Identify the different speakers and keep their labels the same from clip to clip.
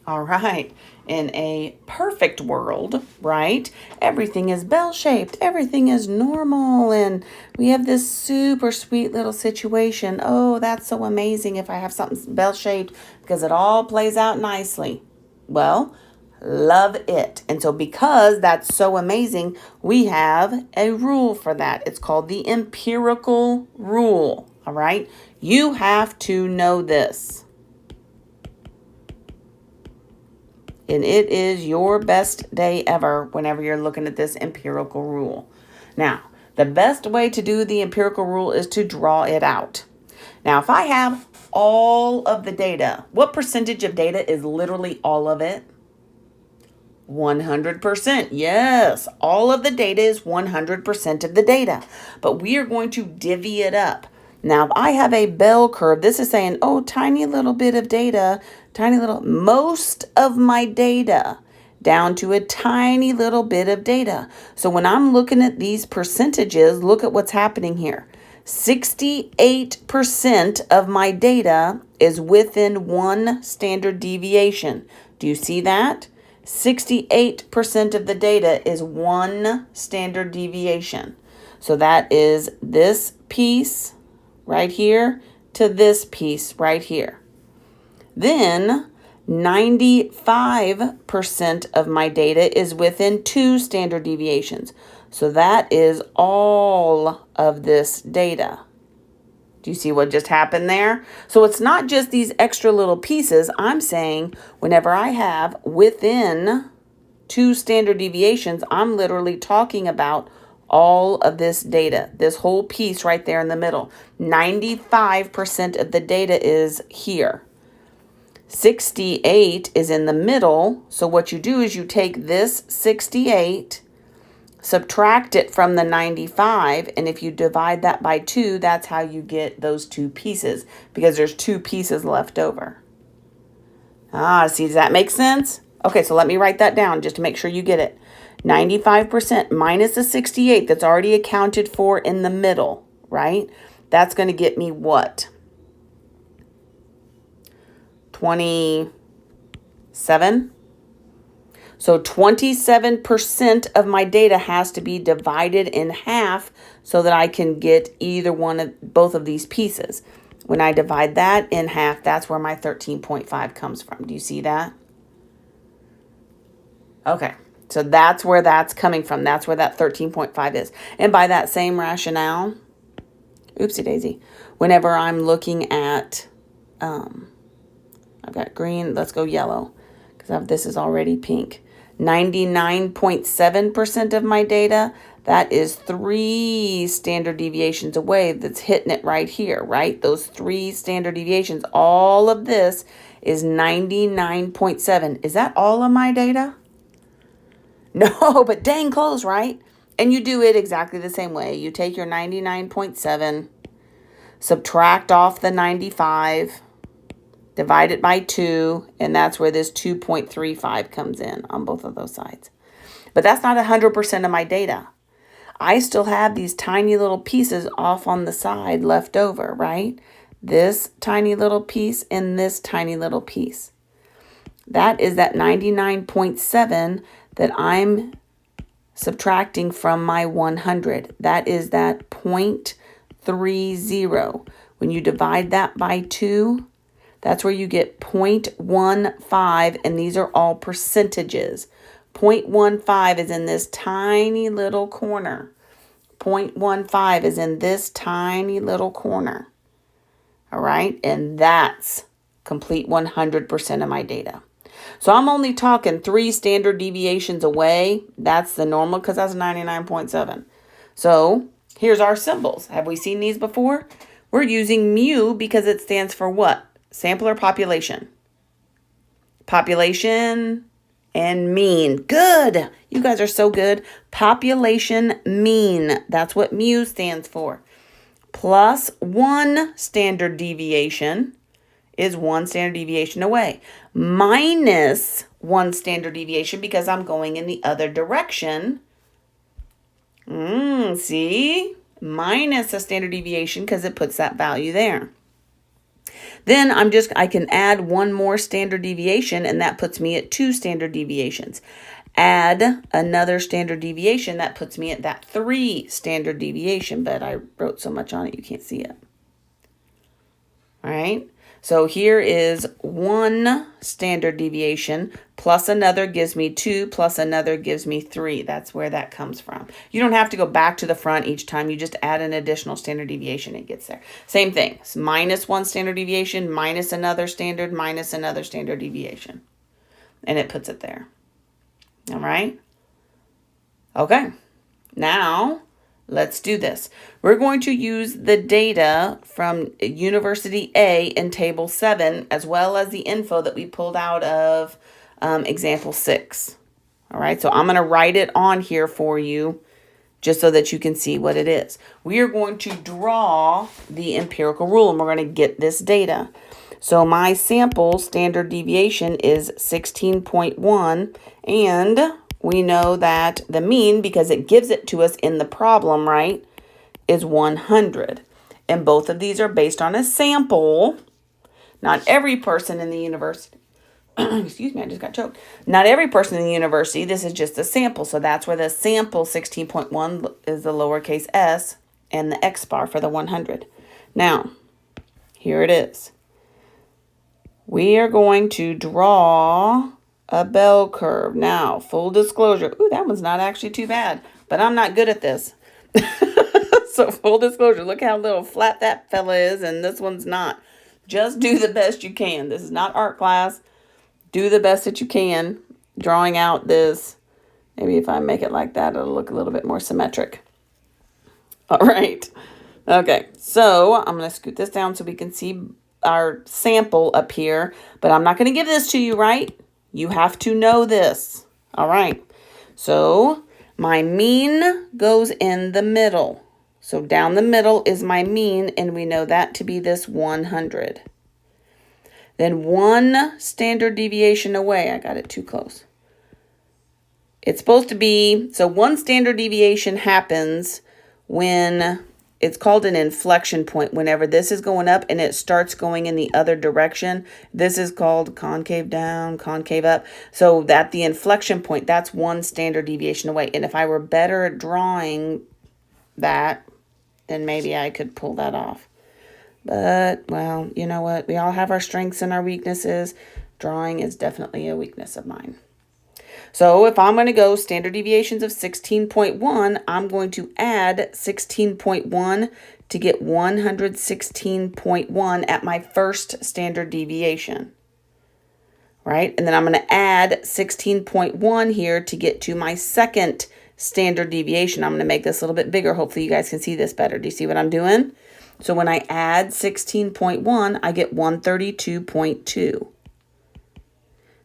Speaker 1: All right. In a perfect world, right? Everything is bell-shaped. Everything is normal. And we have this super sweet little situation. Oh, that's so amazing if I have something bell-shaped because it all plays out nicely. Well, love it. And so because that's so amazing, we have a rule for that. It's called the empirical rule. All right. You have to know this. And it is your best day ever whenever you're looking at this empirical rule. Now, the best way to do the empirical rule is to draw it out. Now, if I have all of the data, what percentage of data is literally all of it? 100%. Yes, all of the data is 100% of the data. But we are going to divvy it up. Now, if I have a bell curve, this is saying, oh, tiny little bit of data, most of my data down to a tiny little bit of data. So when I'm looking at these percentages, look at what's happening here. 68% of my data is within one standard deviation. Do you see that? 68% of the data is one standard deviation. So that is this piece right here to this piece right here. Then 95% of my data is within two standard deviations. So that is all of this data. Do you see what just happened there? So it's not just these extra little pieces. I'm saying whenever I have within two standard deviations, I'm literally talking about all of this data, this whole piece right there in the middle. 95% of the data is here. 68 is in the middle. So what you do is you take this 68, subtract it from the 95, and if you divide that by 2, that's how you get those two pieces, because there's two pieces left over. See, does that make sense? Okay, so let me write that down just to make sure you get it. 95% minus the 68 that's already accounted for in the middle, right? That's going to get me what? 27? So 27% of my data has to be divided in half so that I can get either one of both of these pieces. When I divide that in half, that's where my 13.5 comes from. Do you see that? Okay, so that's where that's coming from. That's where that 13.5 is. And by that same rationale, oopsie daisy, whenever I'm looking at, I've got green, let's go yellow, because this is already pink. 99.7% of my data, that is 3 standard deviations away. That's hitting it right here, right? Those 3 standard deviations. All of this is 99.7. Is that all of my data? No, but dang close, right? And you do it exactly the same way. You take your 99.7, subtract off the 95, divide it by 2, and that's where this 2.35 comes in on both of those sides. But that's not 100% of my data. I still have these tiny little pieces off on the side left over, right? This tiny little piece and this tiny little piece. That is that 99.7 that I'm subtracting from my 100. That is that 0.30. When you divide that by 2, that's where you get 0.15, and these are all percentages. 0.15 is in this tiny little corner. 0.15 is in this tiny little corner. All right, and that's complete 100% of my data. So I'm only talking 3 standard deviations away. That's the normal because that's 99.7. So here's our symbols. Have we seen these before? We're using mu because it stands for what? Sample or population? Population and mean. Good. You guys are so good. Population mean. That's what mu stands for. Plus 1 standard deviation is 1 standard deviation away. Minus 1 standard deviation because I'm going in the other direction. See? Minus a standard deviation because it puts that value there. Then I can add one more standard deviation, and that puts me at 2 standard deviations. Add another standard deviation, that puts me at that 3 standard deviation, but I wrote so much on it you can't see it. All right, so here is 1 standard deviation plus another gives me 2 plus another gives me 3. That's where that comes from. You don't have to go back to the front each time. You just add an additional standard deviation, it gets there. Same thing, it's minus 1 standard deviation, minus another standard deviation. And it puts it there. All right. Okay. Now, let's do this. We're going to use the data from University A in Table 7, as well as the info that we pulled out of Example 6. All right, so I'm going to write it on here for you just so that you can see what it is. We are going to draw the empirical rule, and we're going to get this data. So my sample standard deviation is 16.1, and we know that the mean, because it gives it to us in the problem, right, is 100. And both of these are based on a sample. Not every person in the university, excuse me, I just got choked. Not every person in the university, this is just a sample. So that's where the sample 16.1 is the lowercase s and the x bar for the 100. Now, here it is. We are going to draw a bell curve. Now, full disclosure. Ooh, that one's not actually too bad, but I'm not good at this. So full disclosure, look how little flat that fella is, and this one's not. Just do the best you can. This is not art class. Do the best that you can drawing out this. Maybe if I make it like that, it'll look a little bit more symmetric. All right. Okay, so I'm going to scoot this down so we can see our sample up here, but I'm not going to give this to you, right? You have to know this. All right. So my mean goes in the middle. So down the middle is my mean, and we know that to be this 100. Then 1 standard deviation away. I got it too close. It's supposed to be, so 1 standard deviation happens when it's called an inflection point. Whenever this is going up and it starts going in the other direction, this is called concave down, concave up. So at the inflection point, that's 1 standard deviation away. And if I were better at drawing that, then maybe I could pull that off. But, well, you know what? We all have our strengths and our weaknesses. Drawing is definitely a weakness of mine. So if I'm going to go standard deviations of 16.1, I'm going to add 16.1 to get 116.1 at my first standard deviation. Right? And then I'm going to add 16.1 here to get to my second standard deviation. I'm going to make this a little bit bigger. Hopefully you guys can see this better. Do you see what I'm doing? So when I add 16.1, I get 132.2.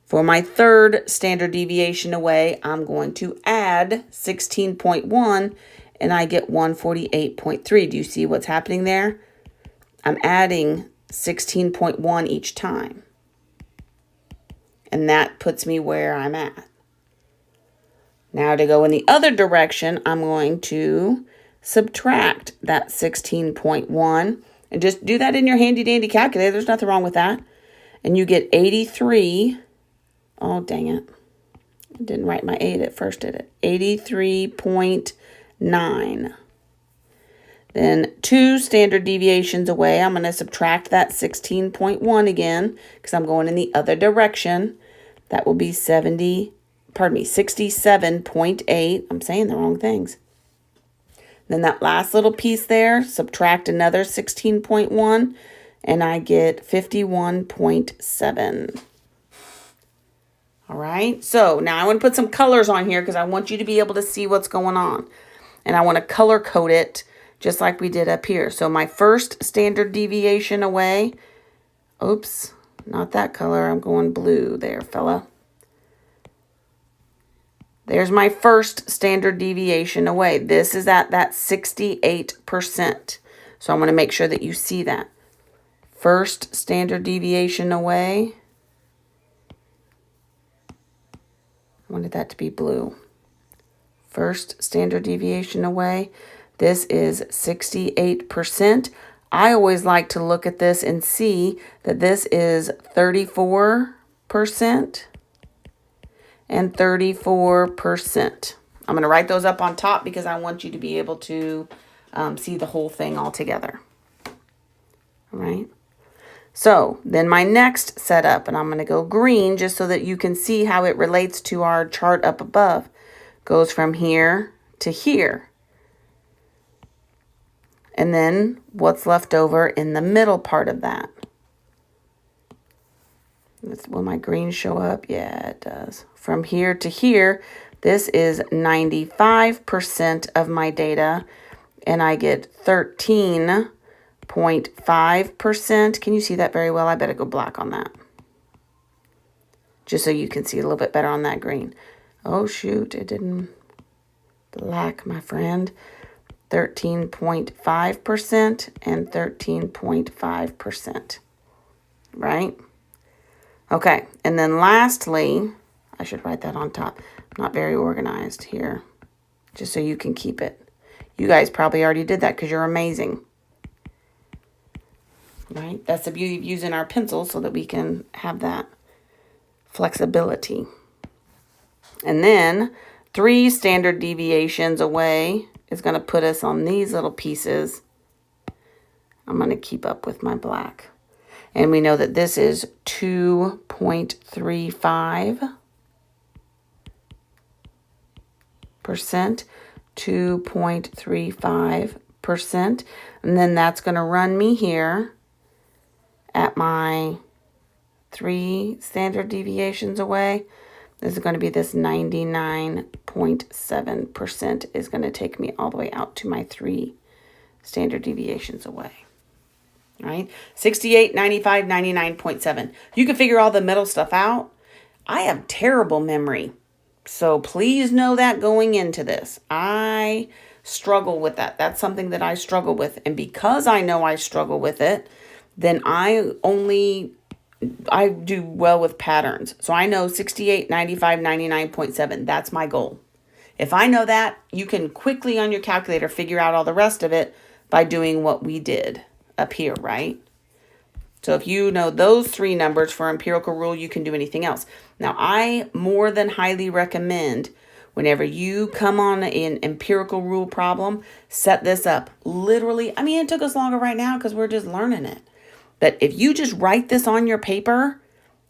Speaker 1: For my third standard deviation away, I'm going to add 16.1, and I get 148.3. Do you see what's happening there? I'm adding 16.1 each time. And that puts me where I'm at. Now to go in the other direction, I'm going to subtract that 16.1. And just do that in your handy-dandy calculator. There's nothing wrong with that. And you get 83. Oh, dang it. I didn't write my 8 at first, did it? 83.9. Then 2 standard deviations away, I'm going to subtract that 16.1 again because I'm going in the other direction. That will be 67.8. I'm saying the wrong things. Then that last little piece there, subtract another 16.1, and I get 51.7. All right, so now I want to put some colors on here because I want you to be able to see what's going on. And I want to color code it just like we did up here. So my first standard deviation away, oops, not that color. I'm going blue there, fella. There's my first standard deviation away. This is at that 68%. So I'm going to make sure that you see that. First standard deviation away. I wanted that to be blue. First standard deviation away. This is 68%. I always like to look at this and see that this is 34% and 34%. I'm going to write those up on top because I want you to be able to see the whole thing all together. All right. So then my next setup, and I'm going to go green just so that you can see how it relates to our chart up above, goes from here to here. And then what's left over in the middle part of that. Will my green show up? Yeah, it does. From here to here, this is 95% of my data, and I get 13.5%. Can you see that very well? I better go black on that, just so you can see a little bit better on that green. Oh, shoot, it didn't black, my friend. 13.5% and 13.5%, right? Okay, and then lastly, I should write that on top. I'm not very organized here, just so you can keep it. You guys probably already did that because you're amazing, right? That's the beauty of using our pencils so that we can have that flexibility. And then 3 standard deviations away is going to put us on these little pieces. I'm going to keep up with my black. And we know that this is 2.35%, 2.35%. And then that's going to run me here at my 3 standard deviations away. This is going to be this 99.7% is going to take me all the way out to my 3 standard deviations away. All right, 68, 95, 99.7. You can figure all the middle stuff out. I have terrible memory, so please know that going into this. I struggle with that. That's something that I struggle with. And because I know I struggle with it, then I do well with patterns. So I know 68, 95, 99.7. That's my goal. If I know that, you can quickly on your calculator figure out all the rest of it by doing what we did up here, right? So if you know those 3 numbers for empirical rule, you can do anything else. Now, I more than highly recommend whenever you come on an empirical rule problem, set this up. Literally, I mean, it took us longer right now because we're just learning it. But if you just write this on your paper,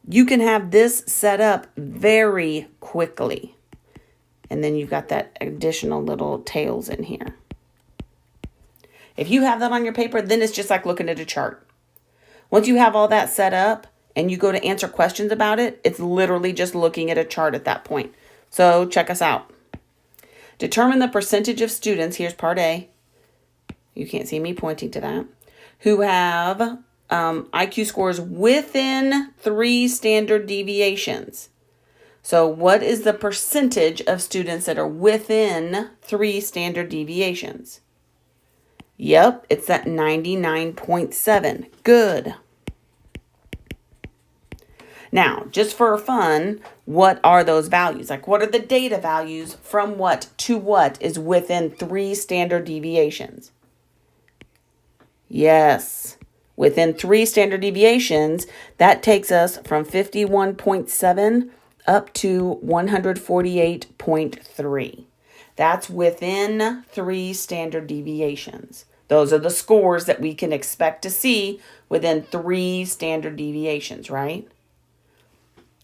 Speaker 1: you can have this set up very quickly. And then you've got that additional little tails in here. If you have that on your paper, then it's just like looking at a chart. Once you have all that set up and you go to answer questions about it, it's literally just looking at a chart at that point. So check us out. Determine the percentage of students, here's part A. You can't see me pointing to that. Who have IQ scores within 3 standard deviations. So what is the percentage of students that are within 3 standard deviations? Yep, it's that 99.7. Good. Now, just for fun, what are those values? Like, what are the data values from what to what is within 3 standard deviations? Yes. Within 3 standard deviations, that takes us from 51.7 up to 148.3. That's within 3 standard deviations. Those are the scores that we can expect to see within 3 standard deviations, right?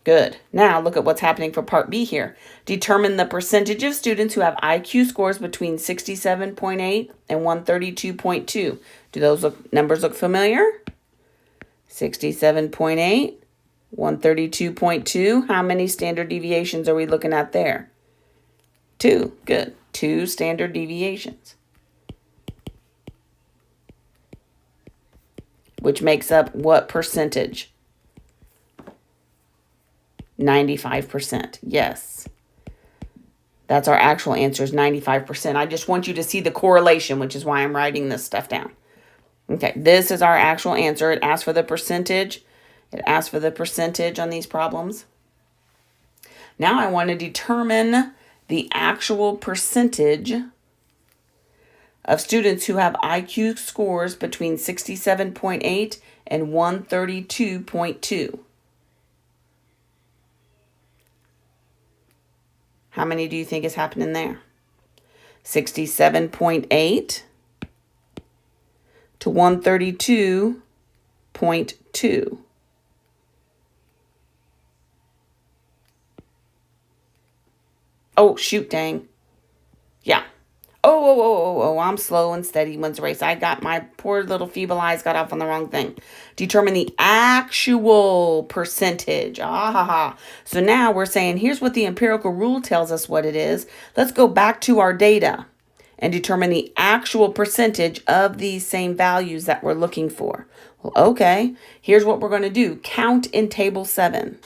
Speaker 1: Good. Now look at what's happening for part B here. Determine the percentage of students who have IQ scores between 67.8 and 132.2. Do those numbers look familiar? 67.8, 132.2. How many standard deviations are we looking at there? 2. Good. 2 standard deviations. Which makes up what percentage? 95%. Yes. That's our actual answer is 95%. I just want you to see the correlation, which is why I'm writing this stuff down. Okay, this is our actual answer. It asks for the percentage. It asks for the percentage on these problems. Now I want to determine the actual percentage of students who have IQ scores between 67.8 and 132.2. How many do you think is happening there? 67.8 to 132.2. Oh, shoot, dang. Yeah. Oh, I'm slow and steady wins the race. I got my poor little feeble eyes got off on the wrong thing. Determine the actual percentage. Ah, ha, ha. So now we're saying, here's what the empirical rule tells us what it is. Let's go back to our data and determine the actual percentage of these same values that we're looking for. Well, okay, here's what we're going to do. Count in table 7.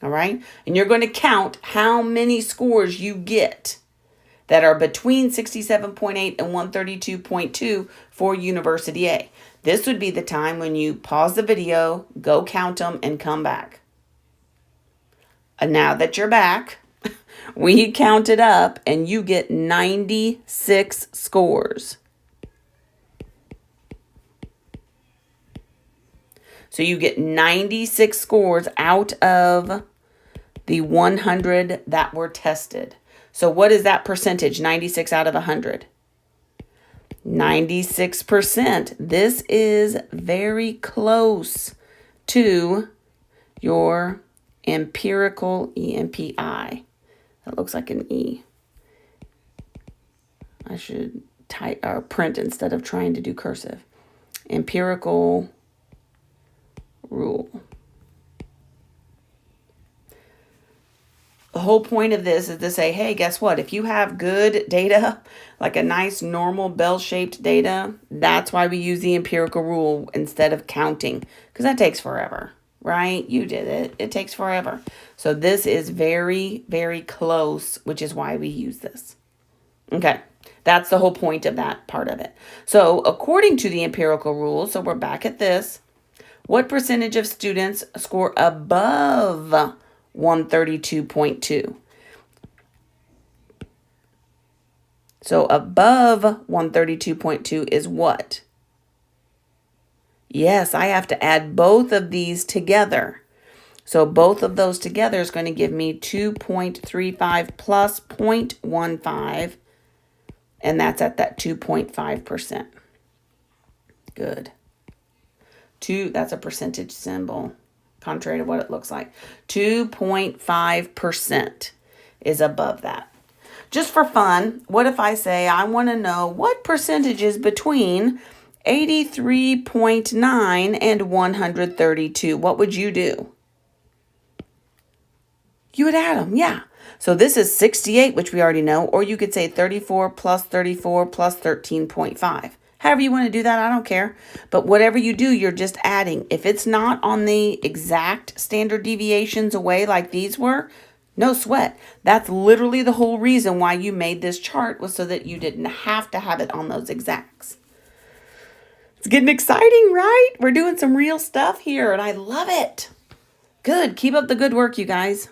Speaker 1: All right, and you're going to count how many scores you get that are between 67.8 and 132.2 for University A. This would be the time when you pause the video, go count them, and come back. And now that you're back, we counted up, and you get 96 scores. So you get 96 scores out of the 100 that were tested. So what is that percentage? 96 out of 100. 96%. This is very close to your empirical EMPI. That looks like an E. I should type or print instead of trying to do cursive. Empirical rule. The whole point of this is to say, hey, guess what? If you have good data, like a nice normal bell-shaped data, that's why we use the empirical rule instead of counting, because that takes forever, right? You did it. It takes forever. So this is very, very close, which is why we use this. Okay. That's the whole point of that part of it. So according to the empirical rule, so we're back at this, what percentage of students score above 132.2? So above 132.2 is what? Yes, I have to add both of these together. So both of those together is going to give me 2.35 plus 0.15, and that's at that 2.5%. Good. That's a percentage symbol, contrary to what it looks like. 2.5% is above that. Just for fun, what if I say I want to know what percentage is between 83.9 and 132? What would you do? You would add them, yeah. So this is 68, which we already know, or you could say 34 plus 13.5. However you want to do that, I don't care. But whatever you do, you're just adding. If it's not on the exact standard deviations away like these were, no sweat. That's literally the whole reason why you made this chart, was so that you didn't have to have it on those exacts. It's getting exciting, right? We're doing some real stuff here, and I love it. Good. Keep up the good work, you guys.